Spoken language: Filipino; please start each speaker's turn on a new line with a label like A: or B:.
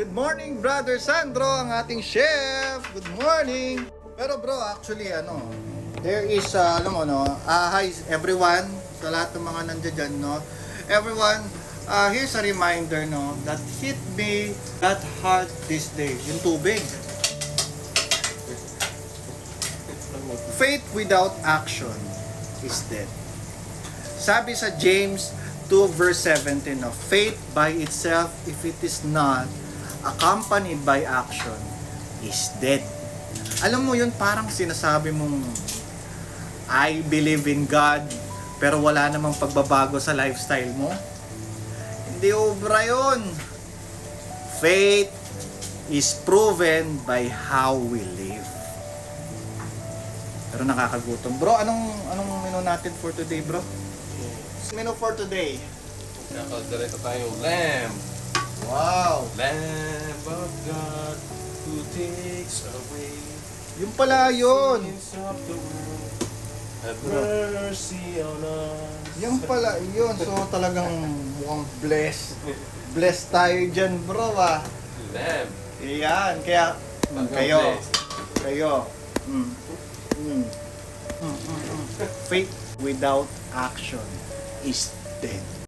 A: Good morning, Brother Sandro, ang ating chef. Good morning. Pero bro, actually, there is, hi everyone, sa lahat ng mga nandiyan dyan, no? Everyone, here's a reminder, no, that hit me that hard this day. Yung tubig. Faith without action is dead. Sabi sa James 2 verse 17, no, faith by itself, if it is not accompanied by action, is dead. Alam mo yun, parang sinasabi mong I believe in God, pero wala namang pagbabago sa lifestyle mo. Hindi obra yun. Faith is proven by how we live. Pero nakakagutom. Bro, anong menu natin for today, bro? Menu for today.
B: Nakadiretso tayong lamb.
A: Wow!
B: Lamb of God who takes away
A: Yung pala yun.
B: sins of the world. Have mercy on us.
A: Yung pala yun. So talagang mukhang blessed. Blessed tayo dyan, bro, ah.
B: Lamb.
A: Iyan. Kaya, kayo. Faith without action is dead.